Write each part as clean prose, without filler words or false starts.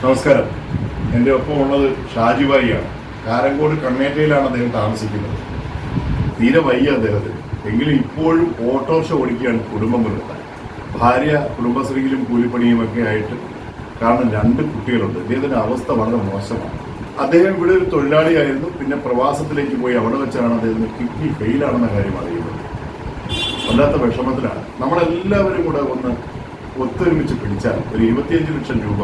നമസ്കാരം. എൻ്റെ ഒപ്പം ഉള്ളത് ഷാജിബായിയാണ്. കാരങ്കോട് കണ്ണേറ്റയിലാണ് അദ്ദേഹം താമസിക്കുന്നത്. തീരെ വയ്യ അദ്ദേഹത്തിന്, എങ്കിലും ഇപ്പോഴും ഓട്ടോറിക്ഷ ഓടിക്കുകയാണ് കുടുംബം പുലർത്താൻ. ഭാര്യ കുടുംബശ്രീയിലും കൂലിപ്പണിയും ഒക്കെ ആയിട്ട്, കാരണം 2 കുട്ടികളുണ്ട്. ഇദ്ദേഹത്തിൻ്റെ അവസ്ഥ വളരെ മോശമാണ്. അദ്ദേഹം ഇവിടെ ഒരു തൊഴിലാളിയായിരുന്നു, പിന്നെ പ്രവാസത്തിലേക്ക് പോയി. അവിടെ വെച്ചാണ് അദ്ദേഹത്തിന് കിഡ്നി ഫെയിലാണെന്ന കാര്യം അറിയുന്നത്. വല്ലാത്ത വിഷമത്തിലാണ്. നമ്മളെല്ലാവരും കൂടെ ഒന്ന് ഒത്തൊരുമിച്ച് പിടിച്ചാൽ ഒരു 25 ലക്ഷം രൂപ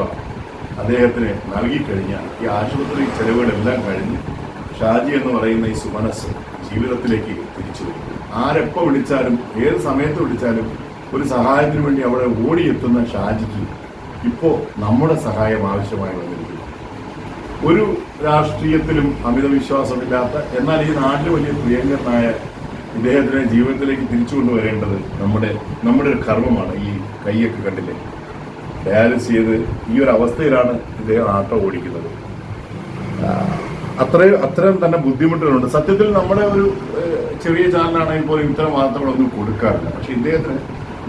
അദ്ദേഹത്തിന് നൽകിക്കഴിഞ്ഞാൽ ഈ ആശുപത്രി ചെലവുകളെല്ലാം കഴിഞ്ഞ് ഷാജി എന്ന് പറയുന്ന ഈ സുമനസ് ജീവിതത്തിലേക്ക് തിരിച്ചു വരും. ആരെപ്പോൾ വിളിച്ചാലും ഏത് സമയത്ത് വിളിച്ചാലും ഒരു സഹായത്തിന് വേണ്ടി അവിടെ ഓടിയെത്തുന്ന ഷാജിക്ക് ഇപ്പോൾ നമ്മുടെ സഹായം ആവശ്യമായി വന്നിരിക്കുന്നു. ഒരു രാഷ്ട്രീയത്തിലും അമിത വിശ്വാസമില്ലാത്ത, എന്നാൽ ഈ നാട്ടിൽ വലിയ പ്രിയങ്കരനായ ഇദ്ദേഹത്തിനെ ജീവിതത്തിലേക്ക് തിരിച്ചു കൊണ്ടുവരേണ്ടത് നമ്മുടെ ഒരു കർമ്മമാണ്. ഈ കൈയൊക്കെ കണ്ടില്ലേ, ഡയാലിസ് ചെയ്ത് ഈ ഒരു അവസ്ഥയിലാണ് ഇദ്ദേഹം ആട്ടോ ഓടിക്കുന്നത്. അത്രയും തന്നെ ബുദ്ധിമുട്ടുകളുണ്ട്. സത്യത്തിൽ നമ്മുടെ ഒരു ചെറിയ ചാനലാണെങ്കിൽ പോലും ഇത്തരം വാർത്തകളൊന്നും കൊടുക്കാറില്ല. പക്ഷെ ഇദ്ദേഹത്തിന്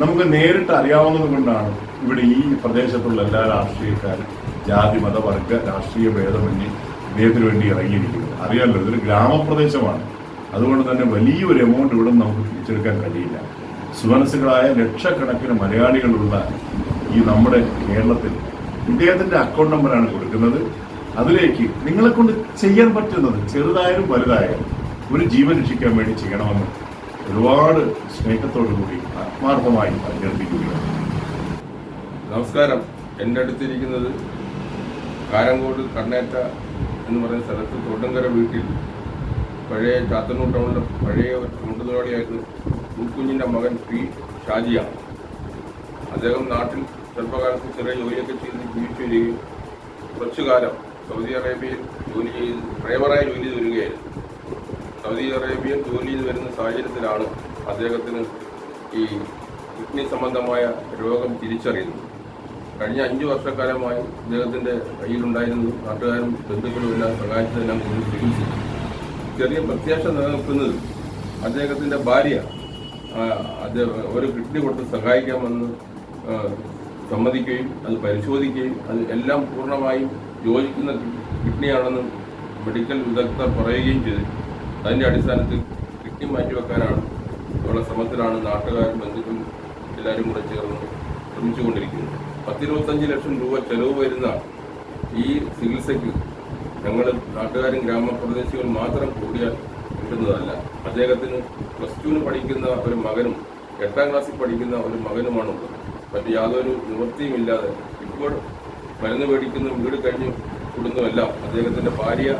നമുക്ക് നേരിട്ട് അറിയാവുന്നത് കൊണ്ടാണ് ഇവിടെ ഈ പ്രദേശത്തുള്ള എല്ലാ രാഷ്ട്രീയക്കാരും ജാതി മതവർഗ രാഷ്ട്രീയ ഭേദമന്യേ ഇദ്ദേഹത്തിന് വേണ്ടി ഇറങ്ങിയിരിക്കുന്നത്. അറിയാമല്ലോ, ഇതൊരു ഗ്രാമപ്രദേശമാണ്. അതുകൊണ്ട് തന്നെ വലിയൊരു എമൗണ്ട് ഇവിടെ നമുക്ക് തിരിച്ചെടുക്കാൻ കഴിയില്ല. സുമനസ്സുകളായ ലക്ഷക്കണക്കിന് മലയാളികളുള്ള ഈ നമ്മുടെ കേരളത്തിൽ ഇദ്ദേഹത്തിൻ്റെ അക്കൗണ്ട് നമ്പറാണ് കൊടുക്കുന്നത്. അതിലേക്ക് നിങ്ങളെ കൊണ്ട് ചെയ്യാൻ പറ്റുന്നത് ചെറുതായാലും വലുതായാലും ഒരു ജീവൻ രക്ഷിക്കാൻ വേണ്ടി ചെയ്യണമെന്ന് ഒരുപാട് സ്നേഹത്തോടു കൂടി ആത്മാർത്ഥമായി അഭ്യർത്ഥിക്കുകയാണ്. നമസ്കാരം. എൻ്റെ അടുത്തിരിക്കുന്നത് കാരങ്കോട് കണ്ണേറ്റ എന്ന് പറയുന്ന സ്ഥലത്ത് തോട്ടങ്കര വീട്ടിൽ പഴയ ചാത്തന്നൂർ ടൗണിലെ പഴയ ഒരു തൊഴിലാളിയായിരുന്നു കുഞ്ഞിൻ്റെ മകൻ പി ഷാജിയാണ്. അദ്ദേഹം നാട്ടിൽ ചെറുപ്പകാലത്ത് ചെറിയ ജോലിയൊക്കെ ചെയ്ത് ജീവിച്ചു വരികയും കുറച്ചു കാലം സൗദി അറേബ്യയിൽ ജോലി ചെയ്ത് ഡ്രൈവറായി ജോലി ചെയ്ത് വരികയായിരുന്നു. സൗദി അറേബ്യയിൽ ജോലി ചെയ്ത് വരുന്ന സാഹചര്യത്തിലാണ് അദ്ദേഹത്തിന് ഈ കിഡ്നി സംബന്ധമായ രോഗം തിരിച്ചറിയുന്നത്. കഴിഞ്ഞ 5 വർഷക്കാലമായി അദ്ദേഹത്തിൻ്റെ കയ്യിലുണ്ടായിരുന്നത് നാട്ടുകാരും ബന്ധുക്കളും എല്ലാം സഹായിച്ചതെല്ലാം ചികിത്സിച്ചു. ചെറിയ പ്രത്യാശ നിലനിൽക്കുന്നത് അദ്ദേഹത്തിൻ്റെ ഭാര്യ ഒരു കിഡ്നി കൊടുത്ത് സഹായിക്കാമെന്ന് സമ്മതിക്കുകയും അത് പരിശോധിക്കുകയും അത് എല്ലാം പൂർണ്ണമായും യോജിക്കുന്ന കിഡ്നിയാണെന്ന് മെഡിക്കൽ വിദഗ്ധർ പറയുകയും ചെയ്തു. അതിൻ്റെ അടിസ്ഥാനത്തിൽ കിഡ്നി മാറ്റിവെക്കാനാണ് ഉള്ള ശ്രമത്തിലാണ് നാട്ടുകാരും ബന്ധുക്കളും എല്ലാവരും കൂടെ ചേർന്ന് ശ്രമിച്ചുകൊണ്ടിരിക്കുന്നത്. 10-25 ലക്ഷം രൂപ ചെലവ് വരുന്ന ഈ ചികിത്സയ്ക്ക് ഞങ്ങൾ നാട്ടുകാരും ഗ്രാമപ്രദേശികളും മാത്രം കൂടിയാൽ കിട്ടുന്നതല്ല. അദ്ദേഹത്തിന് +2 പഠിക്കുന്ന ഒരു മകനും 8ാം ക്ലാസ്സിൽ പഠിക്കുന്ന ഒരു മകനുമാണുള്ളത്. മറ്റ് യാതൊരു നിവൃത്തിയുമില്ലാതെ ഇപ്പോൾ മരുന്ന് മേടിക്കുന്ന വീട് കഴിഞ്ഞ് കൂടുന്നതെല്ലാം അദ്ദേഹത്തിൻ്റെ ഭാര്യ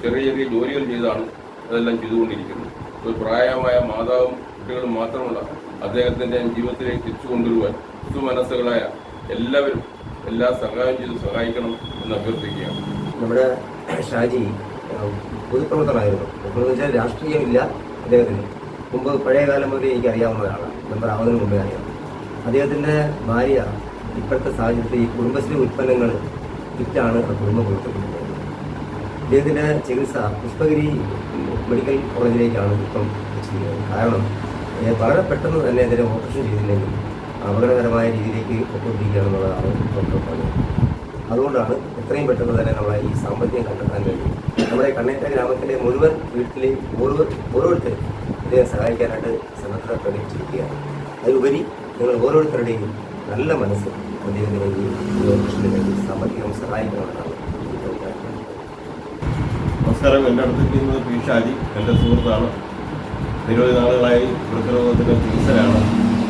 ചെറിയ ചെറിയ ജോലികൾ ചെയ്താണ് അതെല്ലാം ചെയ്തുകൊണ്ടിരിക്കുന്നത്. ഒരു പ്രായമായ മാതാവും കുട്ടികളും മാത്രമുള്ള അദ്ദേഹത്തിൻ്റെ ജീവിതത്തിലേക്ക് തിരിച്ചു കൊണ്ടുവരുവാൻ മനസ്സുകളായ എല്ലാവരും എല്ലാ സഹായം ചെയ്ത് സഹായിക്കണം എന്ന് അഭ്യർത്ഥിക്കുകയാണ്. നമ്മുടെ ഷാജി പൊതുപ്രവർത്തനമായിരുന്നു. എന്ന് വെച്ചാൽ രാഷ്ട്രീയമില്ല അദ്ദേഹത്തിന്. മുമ്പ് പഴയ കാലം മുതലേ എനിക്ക് അറിയാവുന്നതാണ്, മെമ്പർ ആവുന്നതിന് മുമ്പേ അറിയാം. അദ്ദേഹത്തിൻ്റെ ഭാര്യ ഇപ്പോഴത്തെ സാഹചര്യത്തിൽ ഈ കുടുംബശ്രീ ഉൽപ്പന്നങ്ങൾ വിറ്റാണ് കുടുംബം പുറത്തുകൊണ്ടുപോകുന്നത്. അദ്ദേഹത്തിൻ്റെ ചികിത്സ പുഷ്പഗിരി മെഡിക്കൽ കോളേജിലേക്കാണ് ഇപ്പം വെച്ചിരിക്കുന്നത്. കാരണം വളരെ പെട്ടെന്ന് തന്നെ ഇതിനെ ഓപ്പറേഷൻ ചെയ്തില്ലെങ്കിൽ അപകടകരമായ രീതിയിലേക്ക് പൊക്കൊണ്ടിരിക്കുകയാണെന്നുള്ളതാണ് ഡോക്ടർ പറഞ്ഞത്. അതുകൊണ്ടാണ് എത്രയും പെട്ടെന്ന് തന്നെ നമ്മളെ ഈ സാമ്പത്തികം കണ്ടെത്താൻ വേണ്ടി നമ്മുടെ കണ്ണേറ്റ ഗ്രാമത്തിലെ മുഴുവൻ വീട്ടിലെയും ഓരോരുത്തരും ഇതിനെ സഹായിക്കാനായിട്ട് സന്നദ്ധത പ്രകടിപ്പിച്ചിരിക്കുകയാണ്. അതിലുപരി നിങ്ങൾ ഓരോരുത്തരുടെയും നല്ല മനസ്സ് അദ്ദേഹത്തിന് വേണ്ടി ഈ ഓപ്പറേഷന് വേണ്ടി സാമ്പത്തികം സഹായിക്കണമെന്നാണ്. നമസ്കാരം. എൻ്റെ അടുത്തിരിക്കുന്നത് പി ഷാജി, എൻ്റെ സുഹൃത്താണ്. നിരവധി നാളുകളായി വൃക്കരോഗത്തിൻ്റെ ചികിത്സയാണ്.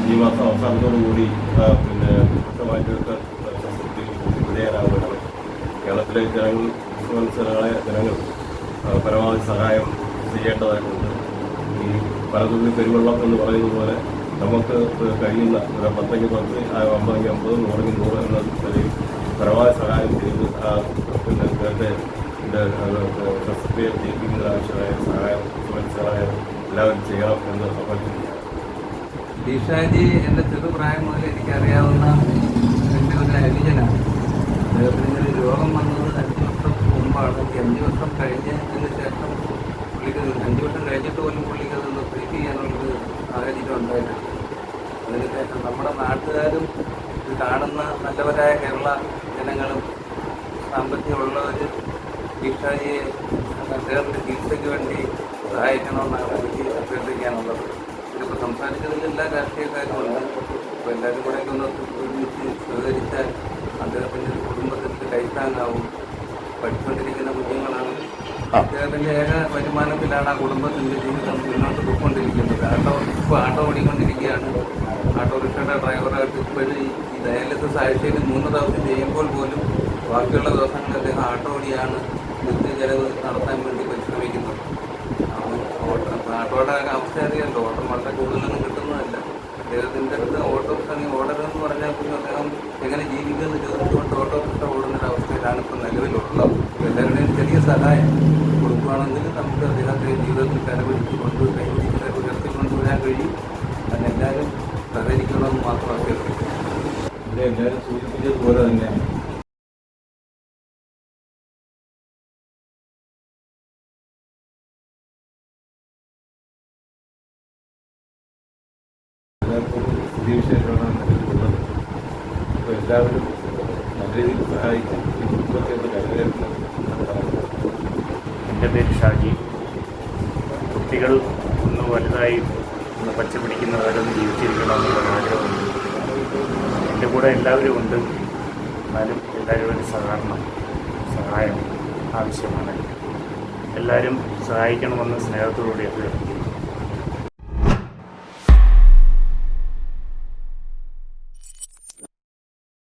ഈ മാസം അവസാനത്തോടുകൂടി മാറ്റിവെക്കൽ വിധേയരാകുകയാണ്. കേരളത്തിലെ ജനങ്ങൾ പരമാവധി സഹായം ചെയ്യേണ്ടതായിട്ടുണ്ട്. ഈ പലതുള്ളി പെരുവെള്ളം എന്ന് പറയുന്നത് പോലെ നമുക്ക് കഴിയുന്ന ഒരു 10-10, 50-50, 100-100 എന്ന നിലയിൽ പരമാവധി സഹായം ചെയ്ത് നേരത്തെ ശസ്ത്രക്രിയ ചെയ്യിപ്പിക്കുന്നതിന് ആവശ്യമായ സഹായം സുരക്ഷകളായ എല്ലാവരും ചെയ്യണം എന്ന് അഭ്യർത്ഥിക്കുകയാണ്. ഷാജി എൻ്റെ ചെറുപ്രായം മുതൽ എനിക്കറിയാവുന്ന എൻ്റെ ഒരു അനുജനാണ്. അദ്ദേഹത്തിന് ഒരു രോഗം വന്നത് 5 വർഷം മുമ്പാണ്. 5 വർഷം കഴിഞ്ഞതിന് ശേഷം പുള്ളിക്ക് 5 വർഷം കഴിഞ്ഞിട്ട് പോലും പുള്ളിക്ക് അതൊന്ന് ട്രീറ്റ് ചെയ്യാനുള്ളൊരു സാഹചര്യം ഉണ്ടായിട്ടുണ്ട്. അതിനുശേഷം നമ്മുടെ നാട്ടുകാരും ഇത് കാണുന്ന നല്ലവരായ കേരള ജനങ്ങളും സാമ്പത്തികമുള്ളവർ ഭിക്ഷാജിയെ അദ്ദേഹത്തിൻ്റെ ചികിത്സയ്ക്ക് വേണ്ടി സഹായിക്കണമെന്നാണ് എനിക്ക് അഭ്യർത്ഥിക്കാനുള്ളത്. ഇതിപ്പോൾ സംസാരിച്ചതിൽ എല്ലാ രാഷ്ട്രീയക്കാരും ഉണ്ട്. അപ്പോൾ എല്ലാവരും കൂടെ ഒന്ന് ഒരുമിച്ച് സഹകരിച്ചാൽ അദ്ദേഹത്തിൻ്റെ കുടുംബത്തിന് കൈത്താങ്ങാവും. പഠിച്ചുകൊണ്ടിരിക്കുന്ന കുഞ്ഞുങ്ങളാണ്. അദ്ദേഹത്തിൻ്റെ ഏക വരുമാനത്തിലാണ് ആ കുടുംബത്തിൻ്റെ ജീവിതം മുന്നോട്ട് പോയിക്കൊണ്ടിരിക്കുന്നത്. ഇപ്പോൾ ആട്ടോ ഓടിക്കൊണ്ടിരിക്കുകയാണ്. ഓട്ടോറിക്ഷയുടെ ഡ്രൈവറായിട്ട് ഇപ്പോഴും ഈ ഡയാലിസിസ് ആഴ്ചയിൽ 3 ദിവസം ചെയ്യുമ്പോൾ പോലും ബാക്കിയുള്ള ദിവസങ്ങളിൽ അദ്ദേഹം ആട്ടോ ഓടിയാണ് നിത്യചെലവ് നടത്താൻ വേണ്ടി പരിശ്രമിക്കുന്നത്. ആട്ടോയുടെ അവസ്ഥ അറിയാമല്ലോ. ഓട്ടം വളരെ കൂടുതലൊന്നും കിട്ടുന്നതല്ല. അദ്ദേഹത്തിൻ്റെ അടുത്ത് ഓട്ടോറിക്ഷ ഓടരുതെന്ന് പറഞ്ഞാൽ പിന്നെ അദ്ദേഹം എങ്ങനെ ജീവിക്കുമെന്ന് ചോദിച്ചുകൊണ്ട് ഓട്ടോറിക്ഷ ഓടുന്നൊരവസ്ഥയിലാണ് ഇപ്പോൾ നിലവിലുള്ളത്. എല്ലാവരുടെയും ചെറിയ സഹായം കൊടുക്കുകയാണെങ്കിൽ നമുക്ക് അദ്ദേഹത്തെ ജീവിതത്തിൽ കരപിടിച്ചുകൊണ്ട് കൈപിടിച്ച് ഉയർത്തിക്കൊണ്ടുവരാൻ കഴിയും. അതിനെല്ലാവരും സഹകരിക്കണമെന്ന് മാത്രം അഭ്യർത്ഥിക്കുന്നു. ഇവിടെ എല്ലാവരും സൂചിപ്പിച്ചതുപോലെ തന്നെ എല്ലാവർക്കും സ്ഥിതിവിശേഷമാണ് ഉള്ളത്. അപ്പോൾ എല്ലാവരും നല്ല രീതിയിൽ സഹായിച്ച് ഈ കുടുംബത്തെ ഒന്ന് കരകയറ്റുന്നത്. എൻ്റെ പേര് ഷാജി. കുട്ടികൾ ഒന്ന് വലുതായി ഒന്ന് പച്ച പിടിക്കുന്നവരൊന്ന് ജീവിച്ചിരിക്കണമെന്നുള്ള ആഗ്രഹമുണ്ട്. എൻ്റെ കൂടെ എല്ലാവരും ഉണ്ട്. എന്നാലും എല്ലാവരും സഹായം ആവശ്യമാണ്. എല്ലാവരും സഹായിക്കണമെന്ന് സ്നേഹത്തോടുകൂടി അഭ്യർത്ഥിക്കുന്നു.